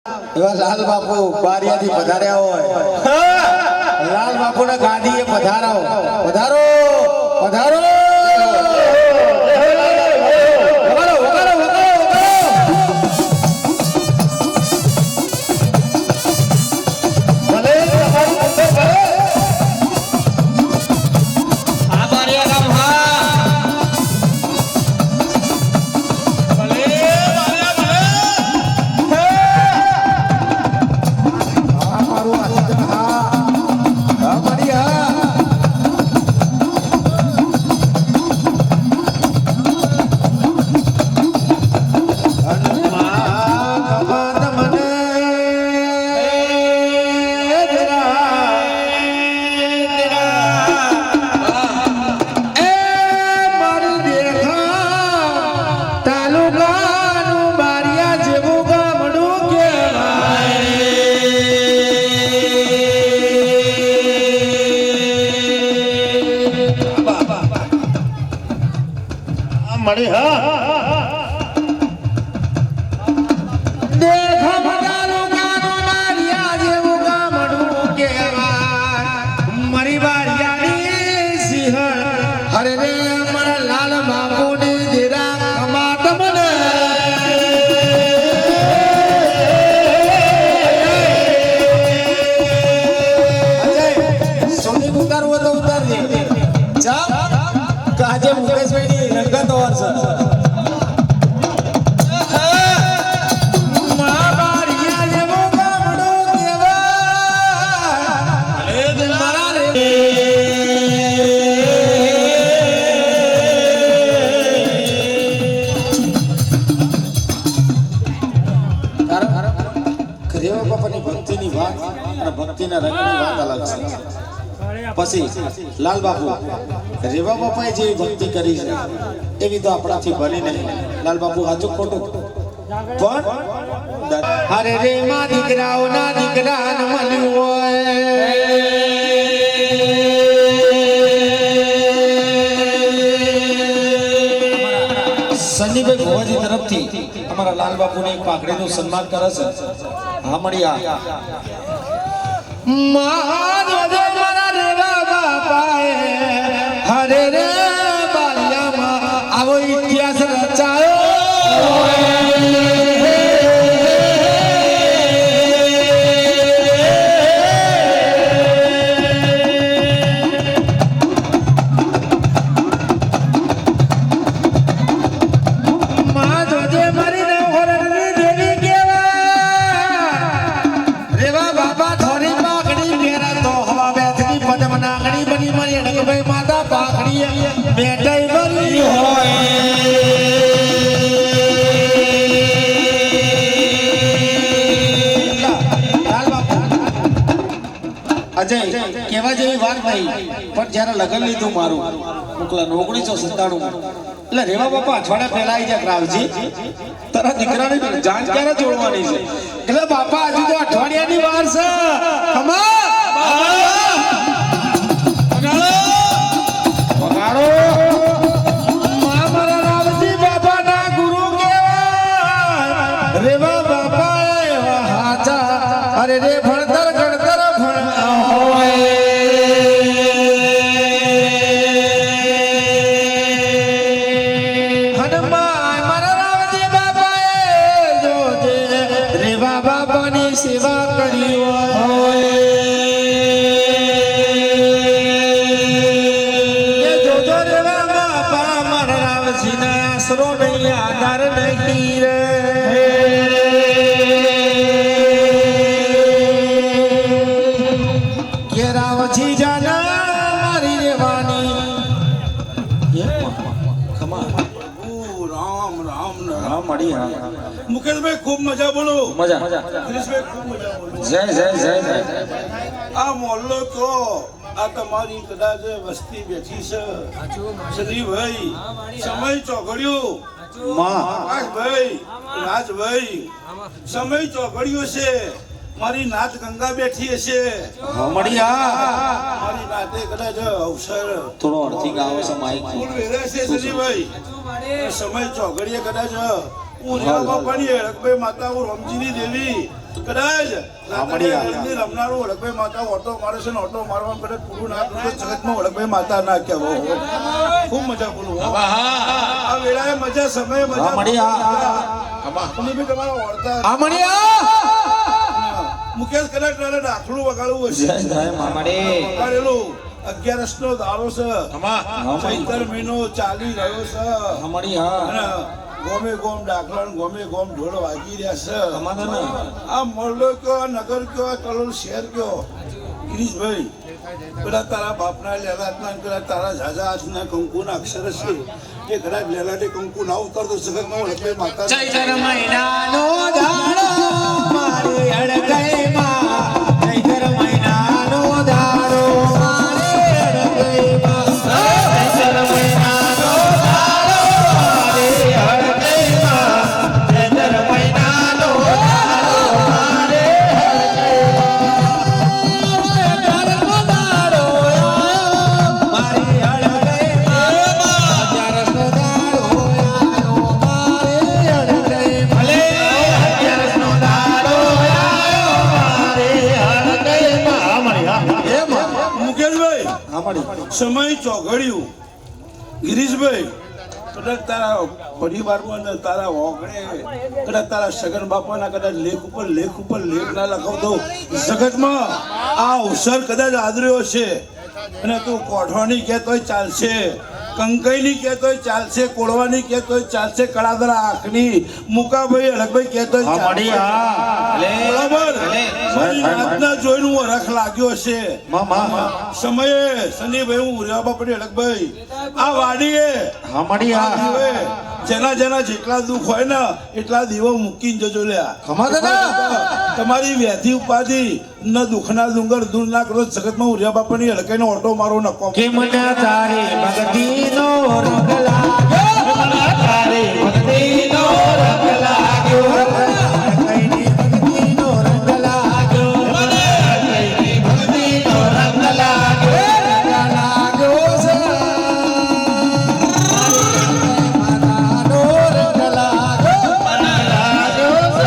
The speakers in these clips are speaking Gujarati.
એવા લાલ બાપુ બારિયાથી પધાર્યા હોય લાલ બાપુના ગાદીએ પધારાઓ પધારો પધારો मणि हाँ देखो मगारो गानो मारिया जेवो गामडू केवाय मरी बारियानी सिंहण हरे रे अमर लाल बापू ने देरा कमात मने अजय सोनी उतारવો તો ઉતારજે જા કાજે મુકેશભાઈની રંગત ઓર છે ભક્તિની વાત અને ભક્તિના રંગની વાત અલગ છે પછી લાલ બાપુ રેવા બાપાએ જે ભક્તિ કરી છે એવી તો આપણાથી બની નહીં લાલ બાપુ સાચું ખોટું પણ અરે રે માં દીકરાઓના દીકરાને મળ્યું હોય સનીભાઈ ભુવાજી તરફથી અમારા લાલ બાપુને એક પાઘડીનું સન્માન કરે છે હા મળ્યા હરે રે બાલિયામાં આવો ઇતિહાસ રચાયો માતા પાખડી બેટાઈ બની હોય અજય કેવા જેવી વાત નહીં પણ જયારે લગન લીધું મારું મોકલા 1997 એટલે રેવા બાપા અઠવાડિયા પહેલા આવી જાય રાવજી તારા દીકરાની જાન ક્યારે જોડવાની છે એટલે બાપા હજુ તો અઠવાડિયાની વાર છે રેવા બાપા એવા હાચા અરે રે ભણતર ગણતર ભણવા હોય હનુમાન મારા રામજી બાપાએ જોજે રેવા બાપાની સેવા કરી હોય જોજો રેવા બાપા મારા રામજીના આશરો નહીં આધાર નહીં રે રાવજી જાના મારી રેવાની राम राम હા મળી હા मुकेश भाई खूब मजा बोलो મજા दिनेश भाई खूब मजा बोलो જય જય જય જય आ मोहल्लो तो आ તમારી કદાચ વસ્તી બેઠી છે સદીભાઈ સમય ચોઘડ્યો માં આકાશભાઈ રાજભાઈ સમય ચોઘડ્યો છે મારી નાત ગંગા બેઠી હશે હા મળી હા મારી નાતે કદાચ અવસર થોડો અડધી ગાવો છે માઈક ફૂલ વેરે છે સદીભાઈ સમય ચોઘડીએ કદાચ હું રેવા બાપાની હેડકભાઈ માતા હું રમજીની દેવી કદાચ આમળિયા. રાત્રે રમનારું વડકભાઈ માતા ઓટો મારે છે ને ઓટો મારવા કદાચ પૂરું ના કરું તો જગતમાં વડકભાઈ માતા ના કહેવો ખૂબ મજા બોલું આ વેળાએ મજા સમયે મજા તમે બી તમારા ઓળતા મુકેશ કદાચ તારે દાખલું વગાડવું હશે વગાડેલું 11 નો દાડો છે ચૈતર મહિનો ચાલી રહ્યો છે અને ગોમે ગોમ દાખલા ગોમે ગોમ ઢોળ વાગી રહ્યા છે આ મોરલો કયો આ નગર કયો આ કલોલ શહેર કયો ગિરીશભાઈ પેલા તારા બાપના લેલાટના પેલા તારા ઝાઝા હાથના કંકુના અક્ષર છે એ કદાચ લેલાટે કંકુ ના ઉતરતો જગતમાં વડકભાઈ માતા ચૈત્ર મહિનાનો દાડો મારી અડગઈમાં ચૈત્ર મહિનાનો દાડો મારી અડગઈમાં ચૈત્ર મહિનાનો દાડો મારી અડગઈમાં ચૈત્ર મહિનાનો દાડો મારી અડગઈમાં દાડો મારી સમય ચોઘડ્યું ગિરીશભાઈ કદાચ તારા પરિવારમાં ને તારા ઓગણે કદાચ તારા સગન બાપાના કદાચ લેખ ઉપર લેખ ના લખાવતો જગતમાં આ અવસર કદાચ આદર્યો છે અને તું કોઠવાની કહેતોય ચાલશે કંકઈની કહેતોય ચાલશે કોળવાની કહેતોય ચાલશે કળાદરા આંખની મુકાભાઈ અલગભાઈ કહેતોય ચાલશે બરાબર આજના જોઈને હું રખ લાગ્યો છે સમયે સનીભાઈ હું ઉર્યા બાપડી અલગભાઈ આ વાડીએ જેના જેટલા દુઃખ હોય ને એટલા દીવો મૂકીને જજો લ્યા તમારી વ્યાધિ ઉપાધિ ન દુઃખના ડુંગર દૂર ના કરો જગતમાં ઉર્યા બાપાની હડકાઈને ઓટો મારો નકો કે મને તારી ભક્તિનો રંગ લાગ્યો મને તારી ભક્તિનો રંગ લાગ્યો કઈની ભક્તિનો રંગ લાગ્યો મને કઈની ભક્તિનો રંગ લાગ્યો છે માતાનો રંગ લાગ્યો મને લાગ્યો છે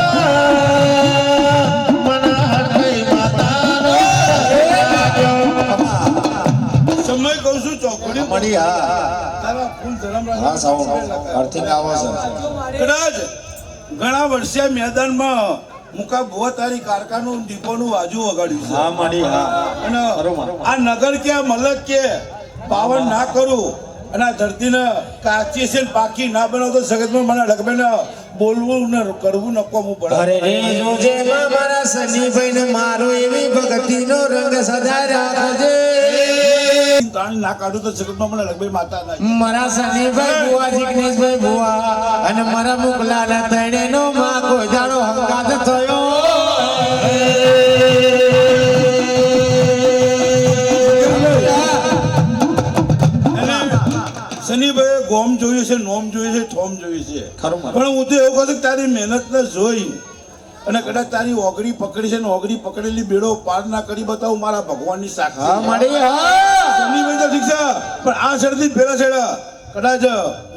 મને હરકઈ માતાનો રંગ લાગ્યો સમય કહું છું ચોકડી તારા ફૂલ ધરમ કદાચ ઘણા વર્ષે મેદાનમાં મુકા ભુવા તારી કારખાનું દીપોનું વાજુ વગાડ્યું છે અને આ નગર કે આ મલક કે પાવન ના કરું અને આ ધરતીને કાચી છે ને પાકી ના બનાવતો જગતમાં મને લગભગ બોલવું ને કરવું નકો હું પડે અરે રે જોજે મારા સનીભાઈ ને મારો એવી ભક્તિનો રંગ સદા રાખજે તાણી ના કાઢું તો જગતમાં મને લગભગ માતા ના મારા સનીભાઈ બુઆ જિગ્નેશભાઈ બુઆ અને મારા મુકલાલા તણેનો માં કોઈ દાડો હંગાત થયો સનીભાઈ ગોમ જોયું છે નોમ જોયું છે થોમ જોયું છે પણ હું તો એવું કહું કે તારી મહેનત ને જોઈ અને કદાચ તારી ઓગળી પકડી છે ને ઓગળી પકડેલી બેડો પાર ના કરી બતાવું મારા ભગવાનની સાક્ષી સનીભાઈ તો ઠીક છે પણ આ છેડથી પેલા છેડા કદાચ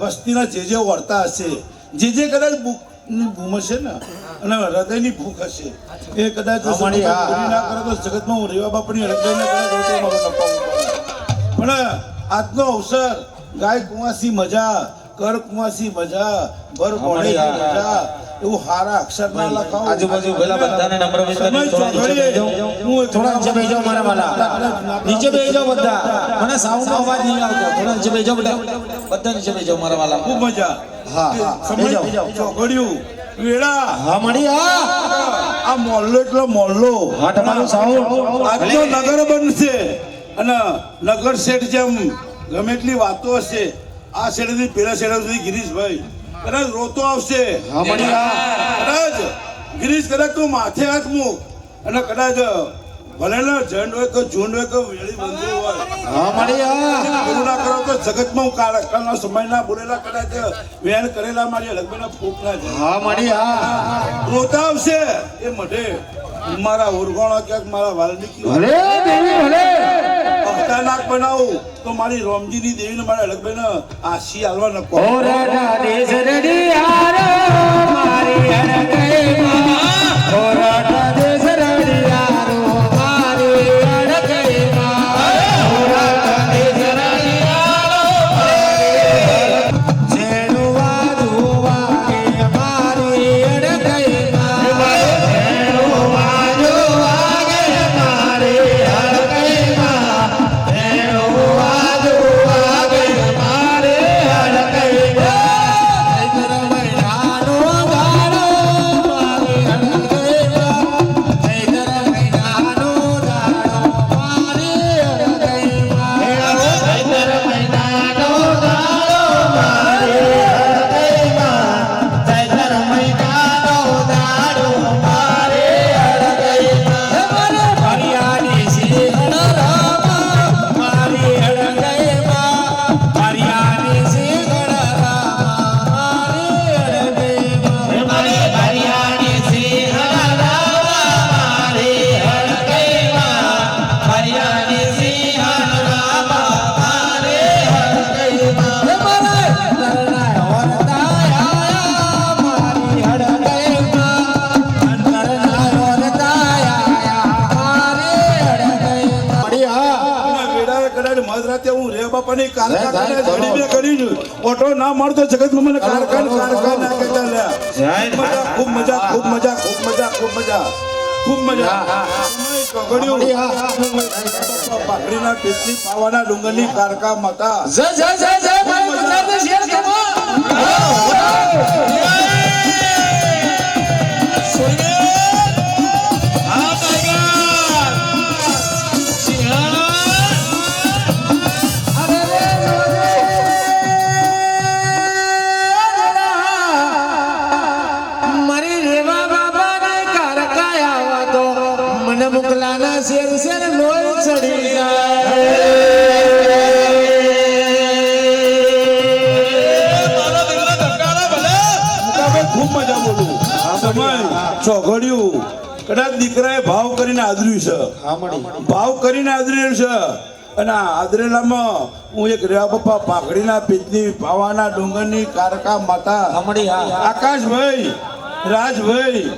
વસ્તીના જે વર્તા હશે જે કદાચ ભૂમ હશે ને અને હૃદયની ભૂખ હશે એ કદાચ પૂરી ના કરે તો જગતમાં હું રેવા બાપની હૃદયને કદાચ મારો નપાવું પણ આજનો અવસર ગાય કુંવાસી મજા કર કુંવાસી મજા ભર કોણી મજા એવું હારા અક્ષર ના લખાવ આજુબાજુ પેલા બધાને નમ્ર વિનંતી હું થોડા નીચે બેસજો મારા વાલા નીચે બેસજો બધા મને સાઉન્ડ નો અવાજ નહીં આવતો થોડા નીચે બેસજો બધા નીચે બેસજો મારા વાલા ખૂબ મજા સમય ચોઘડ્યું વેળા આ મોહલ્લો એટલો મોહલ્લો તમારું સાઉન્ડ આજનો નગર બનશે અને નગર શેઠ જેમ ગમે એટલી વાતો હશે આ શેઠથી પેલા શેઠ સુધી ગિરીશભાઈ કદાચ રોતો આવશે કદાચ ગિરીશ કદાચ તું માથે હાથ મૂક અને કદાચ ભલે જંડ હોય તો ઝુંડ હોય તો વેળી બંધુ હોય એવું ના કરો તો જગતમાં હું કાળના સમયના બોલેલા કદાચ વેણ કરેલા મારી લગ્ન ફૂક ના જાય રોતા આવશે એ મઢે મારા ઓરગોણો ક્યાંક મારા વાલ્મીકી નાક બનાવું તો મારી રોમજીની દેવીને મારા લગ્ન આશી હાલવા નકો મારી મધરાતે હું રે બાપાની કારખાને ઘડી બે કરી છું ઓટો ના મળતો જગતમાં મને કારખાના કહેતા લ્યા ખૂબ મજા ખૂબ મજા ખૂબ મજા ખૂબ મજા ખૂબ મજા પાઘડીના પીસની પાવાના ડુંગરની કારકા માતા જય જય જય જય ભાઈ ગુજરાતને શેર કરો મુકલાના શેર શેર લોહી ચડી જાય ખૂબ મજા બોલું સમય ચોઘડિયું કદાચ દીકરાએ ભાવ કરીને આદર્યું છે ભાવ કરીને આદર્યું છે અને આ આદરેલામાં હું એક રેવા પપ્પા પાઘડીના પીતની પાવાના ડુંગરની કારકા માતા આકાશભાઈ રાજભાઈ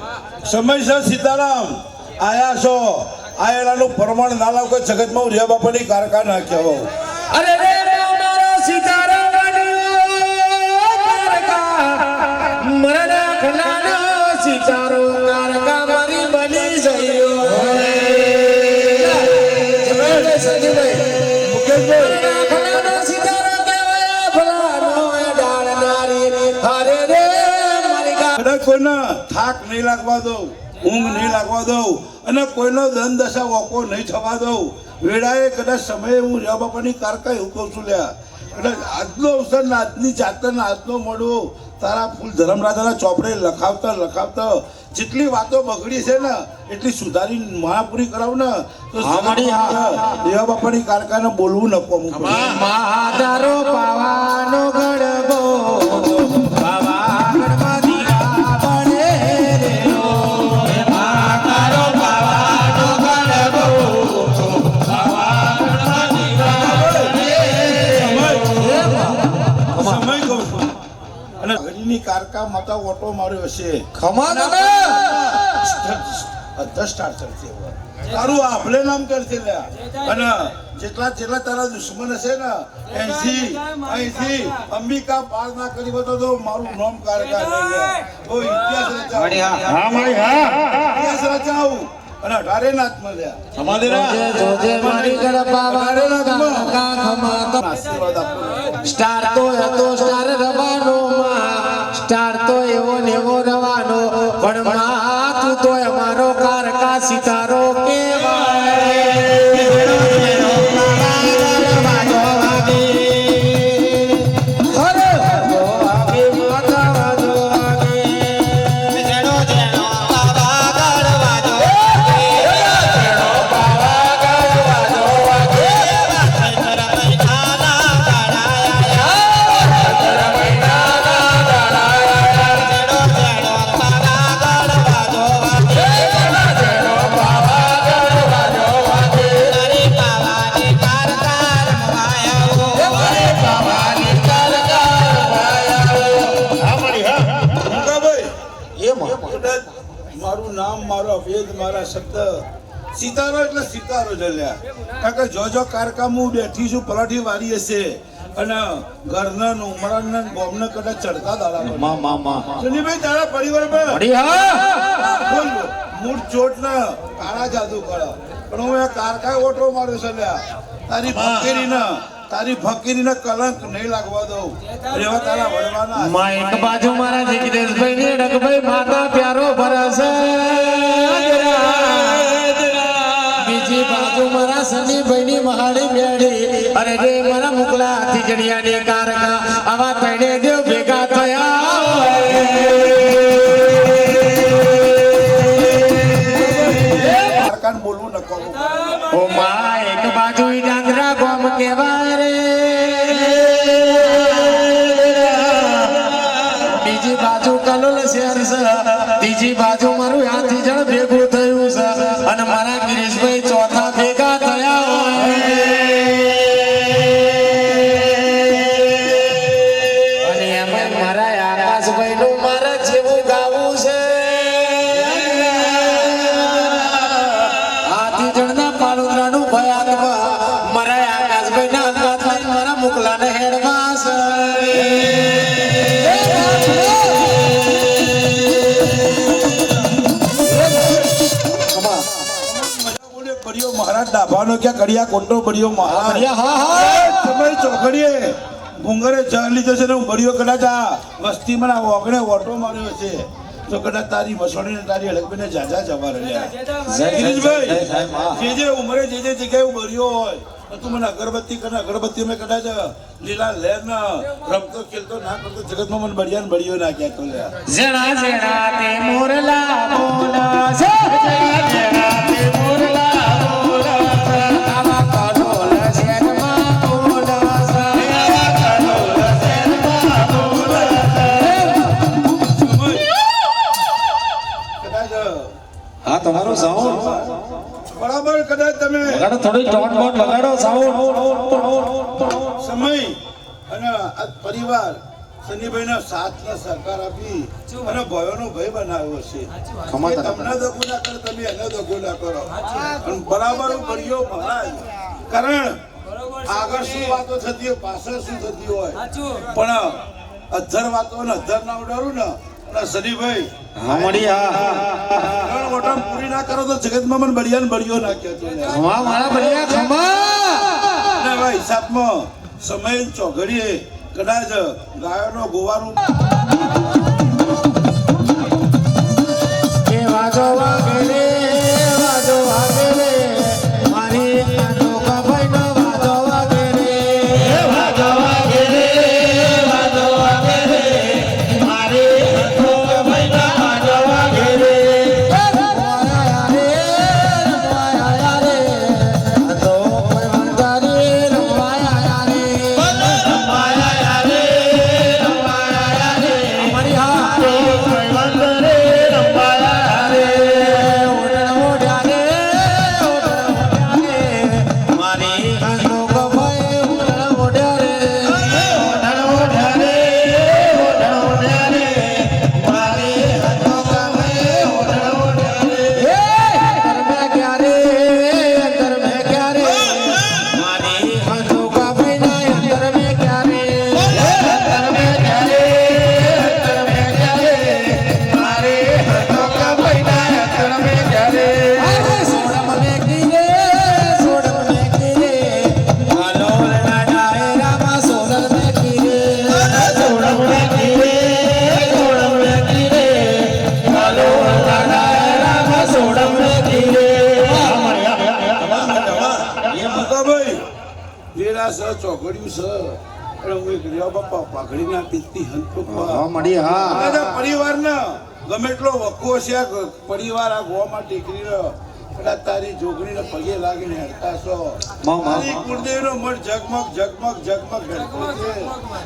સમયસર સીતારામ આયા છો આયેલાનું પ્રમાણ ના લાવ કોઈ જગતમાં રિયા બાપાની કારકા ના કહેવો અરે રે મારો સીતારામ કારકા મરણા ખલાનો સીતારો કારકા મારી બની જયો મુકેશભાઈ ખલાનો સીતારો કહેવાય ભલાનો ડાળ નારી અરે રે મારી કદાચ કોઈને થાક નહીં લાગવા દઉં ઊંઘ નહીં લાગવા દઉં અને કોઈનો દન દશા વોકો નહીં થવા દઉં વેળાએ કદાચ સમયે હું રિયા બાપાની કારકા એવું કહું છું લ્યા કદાચ આજનો અવસર ને આજની જાતર આજનો મળવો તારા ફૂલ ધર્મરાજાના ચોપડે લખાવતા જેટલી વાતો બગડી છે ને એટલી સુધારી મહાપુરી કરાવ ને તો રિયા બાપાની કારકાને બોલવું ન પામું મહાધારો પાવાનો ગણબો કારકા માતા ઓટો માર્યો છે તારું આપણે નામ કરશે અને જેટલા તારા દુશ્મન હશે ને અહીંથી અંબિકા પાર ના કરી બતો તો મારું નામ કારકા ઇતિહાસ રચાવું અને 18 નાથ મળ્યા સ્ટાર તો હતો સ્ટાર રવાનો સ્ટાર તો એવો ને એવો રવાનો પણ માં તું તો અમારો કારકા સિતારો મારા શબ્દ સિતારો એટલે સિતારો જલ્યા કારણ કે જો કારકામ હું બેઠી છું પલાઠી વારી હશે અને ઘરના ઉમરાના ગોમને કદાચ ચડતા દાડા માં માં માં સુનીભાઈ તારા પરિવાર પર મળી હા બોલ મૂળ ચોટ ના કાળા જાદુ કરો પણ હું આ કારકા ઓટો માર્યો છે લ્યા તારી ફકીરીના કલંક નહીં લાગવા દઉં એવા તારા વડવાના માં એક બાજુ મારા જગદીશભાઈ ને ડગભાઈ માતા પ્યારો ભરસ બીજી બાજુ મારા સનીભાઈ ની મહાડી બેડી અરે રે મારા મુકલા હાથી જડિયા ને કારકા આવા તણે દેવ ભેગા થયા કારકાને બોલવું નકો ઓ માં એક બાજુ ઈ ડાંગરા ગોમ કેવા રે બીજી બાજુ કલોલ શહેર છે ત્રીજી બાજુ મારું હાથી જણ ભેગું થયું છે અને મારા ગિરીશભાઈ ચોથા ભેગા થયા હોય અને એમાં મારા આકાશભાઈ નું મારા જેવું ગાવું છે હાથી જણના પાળોદરાનું ભયાત્મ મારા આકાશભાઈ ના અંગાત મારા મુકલાને હેડવાસ બળિયો મહારાજ ડાભાનો ક્યાં કડિયા કોટો બળિયો મહારાજ સમય ચોકડીએ ભૂંગરે ચા લીધો છે ને હું બળિયો કદાચ આ વસ્તીમાં આ ઓગણે ઓટો માર્યો છે તો કદાચ તારી વસોડી ને તારી હડકબીને જાજા જવા રહ્યા ગિરીશભાઈ જે ઉંમરે જે જગ્યાએ બળિયો હોય તો તું મને અગરબત્તી કરે અગરબત્તી મેં કદાચ લીલા લેર ના રમતો ખેલતો ના કરતો જગતમાં મને બળિયા બળિયો ના કહેતો લ્યા જણા જણા તે મોરલા બોલા છે જણા જણા તે મોરલા બોલા આવા કલોલ શહેરમાં બોલા છે આવા કલોલ શહેરમાં બોલા કદાચ હા તમારો સાઉન્ડ બરાબર કદાચ તમે વગાડો થોડી ટોન બોન વગાડો સાઉન્ડ સમય અને આ પરિવાર સનીભાઈના સાથને સહકાર આપી અને ભયોનો ભય બનાવ્યો છે ખમા એ તમને દગો ના કરો તમે એને દગો ના કરો અને બરાબર બળિયો મહારાજ કારણ આગળ શું વાતો થતી હોય પાછળ શું થતી હોય પણ અધર વાતો ને અધર ના ઉડાડું ને અને સનીભાઈ હા મળી હા ત્રણ વટણ પૂરી ના કરો તો જગતમાં મને બળિયાને બળિયો ના કહેતો ખમા મારા બળિયા ખમા અને એવા હિસાબમાં સમય ચોઘડીએ કદાચ ગાયોનો ગોવાનું કે વાજો વાગે રે મારી આનો કભાઈનો વાજો વાગે રે વાજો વાગે રે મારી આનો કભાઈનો વાજો વાગે રે રમવાયા રે તો કોઈ વાંધારી રમવાયા રે અમારી હાથો કોઈ વાંધારે રમવાયા રે ઓઢણ ઓઢ્યા રે મારી હાથો કભાઈ ઓઢણ ઓઢ્યા રે ઓઢણ ઓઢ્યા રે મારી હાથો કભાઈ ઓઢણ ઓઢ્યા રે અંતર મેં ક્યાં રે મારી હાથો કભાઈ ના અંતર મેં ક્યાં રે અંતર મેં ક્યાં રે મારે હાથો કભાઈ ના અંતર મેં ક્યાં રે સોડમ મેં કીરે કલોલ ના ડાયરામાં સોડમ મેં કીરે કલોલ ના ડાયરામાં સોડમ મેં કીરે એ મુકાભાઈ વેરા સ ચોઘડ્યું છે પણ હું એક રહ્યો બાપા પાઘડીના પીતી હંતપુર મળી હા પરિવારના ગમે એટલો વખો છે આ પરિવાર આ ગોમાં ટેકરી રહ્યો કદાચ તારી જોગણીને પગે લાગીને હેડતા છો તારી કુળદેવનો મન ઝગમગ ઝગમગ ઝગમગ હેડતો છે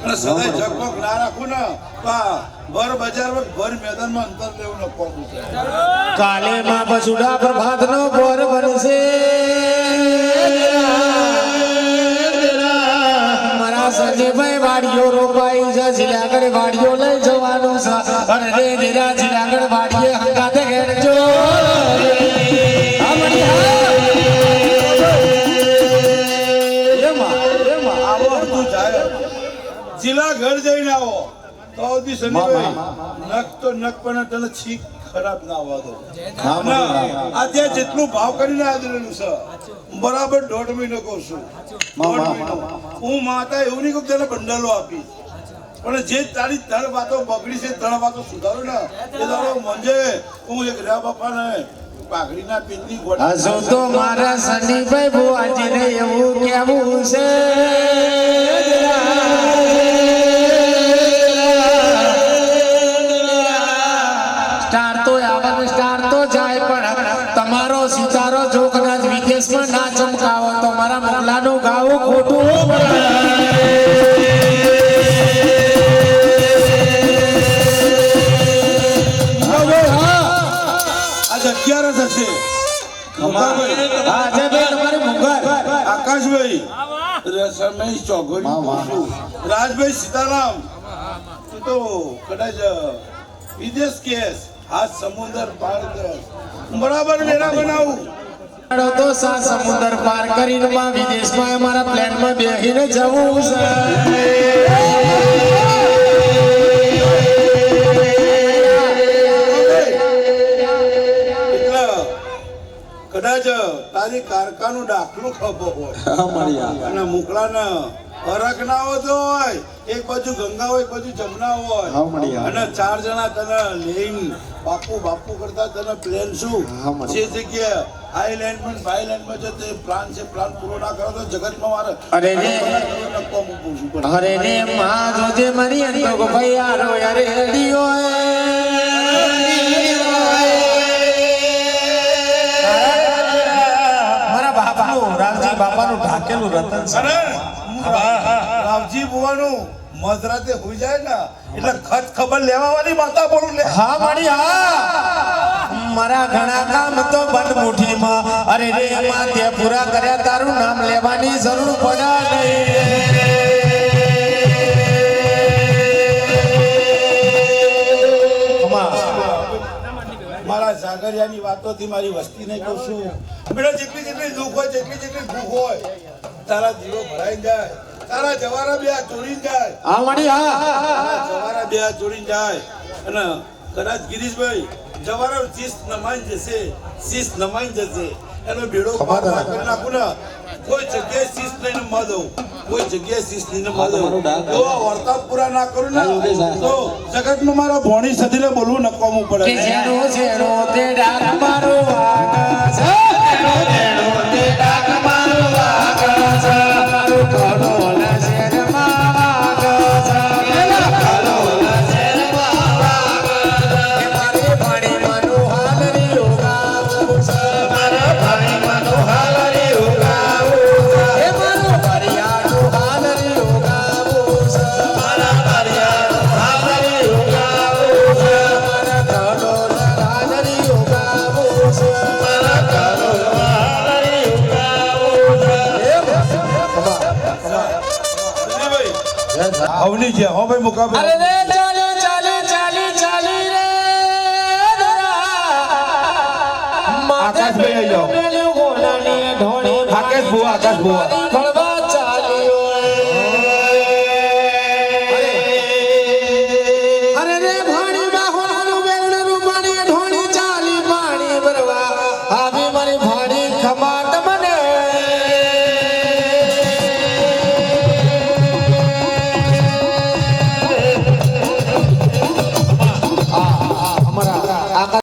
અને સદાય ઝગમગ ના રાખું ને તો આ ભર બજારમાં ભર મેદાનમાં અંતર લેવું ન પોકું છે કાલે માં બસુડા પ્રભાતનો બોર બનશે મારા સંજયભાઈ વાડીઓ રોપાઈ છે જિલ્લાગઢ વાડીઓ લઈ જવાનું છે અને રે ધીરા જિલ્લાગઢ વાડીએ હંગાતે હેડજો છેલ્લા ઘર જઈને આવો તો સુધી શનિભાઈ નખ તો નખ પણ તને છીક ખરાબ ના આવવા દો. આજે જેટલું ભાવ કરીને આદરેલું છે બરાબર 1.5 મહિનો કહું છું. 1.5 મહિનો હું માતા એવું નહીં કહું તને બંડલો આપી, પણ જે તારી 3 વાતો બગડી છે 3 વાતો સુધારો ને એ તારો મંજે હું એક રા બાપાને પાઘડીના પેટની ગોળા હજુ તો મારા સનીભાઈ ભુવાજીને એવું કેવું છે સ્ટાર તો આવે સ્ટાર તો જાય, પણ તમારો સિતારો જો કદાચ વિદેશમાં ના ચમકાવો તો મારા મોગલાનું ગાવું ખોટું આજે 11 થશે. આકાશભાઈ રસમય ચોઘડી રાજભાઈ સીતારામ તું તો કદાચ વિદેશ કેસ હાથ સમુદ્ર પાર કર બરાબર વેરા બનાવું તો સમુદ્ર પાર કરીને વિદેશમાં અમારા પ્લેનમાં બેસીને જવું છે. કદાચ તારી કારકાનું દાખલું ખબર હોય અને મુકલાને ફરક ના હોતો હોય, એક બાજુ ગંગા હોય એક બાજુ જમના હોય અને 4 જણા તને લઈને બાપુ કરતા તને પ્લેન શું જે જગ્યાએ આઈલેન્ડમાં બાયલેન્ડમાં જો તે પ્લાન છે પ્લાન પૂરો ના કરો તો જગતમાં મારે અરે રે માં જોજે મારી અંતો ગો ભાઈ આરો યાર રેડિયો બાપાનું ઢાકેલું રતન છે. રાવજી બુવાનું મધરાતે હોઈ જાય ને એટલે ખત ખબર લેવાની માતા બોલું લે. હા મારી હા મારા ઘણા કામ તો બંધ મુઠ્ઠીમાં. અરે રે માં તે પૂરા કર્યા તારું નામ લેવાની જરૂર પડે નહીં. મારા સાગરિયાની વાતોથી મારી વસ્તીને કહું છું બેટા જેટલી દુઃખ હોય જેટલી ભૂખ હોય તારા દીવો ભરાઈ જાય, તારા જવારા બે ચોરી જાય. હા મારી હા જવારા બે ચોરી જાય અને કદાચ ગિરીશભાઈ જવારા શીશ નમાઈ જશે એનો બેડો પાર કરી નાખું ને કોઈ જગ્યાએ શીશ લઈને ન દઉં, કોઈ જગ્યાએ શીશ લઈને ન દઉં તો વર્તા પૂરા ના કરું ને તો જગતમાં મારા ભોણી સદીને બોલવું નકવાનું પડે. કે જેનો જેનો તે ડાક મારો વાગ છે, જેનો જેનો તે ડાક મારો વાગ છે, મારો કરોલા શેરમાં વાગ છે, એલા કરોલા શેરમાં વાગ છે. મારે ભાણી મનોહાલ રે યોગાવું છે, મારે ભાણી મનોહાલ રે યોગાવું છે, એ મારો કરિયાનું હાલ રે યોગાવું છે, મારા કરિયાનું હાલ રે યોગાવું છે, મારા કરોલા હાલ રે યોગાવું છે, મારા કરોલા હાલ રે યોગાવું છે. અવની છે હો ભાઈ મુકાબલા. અરે રે ચાલી ચાલી ચાલી ચાલી રે આકાશભાઈ આવી જાઓ. મેલ્યું ગોલાની ઢોળી આકાશ ભુવા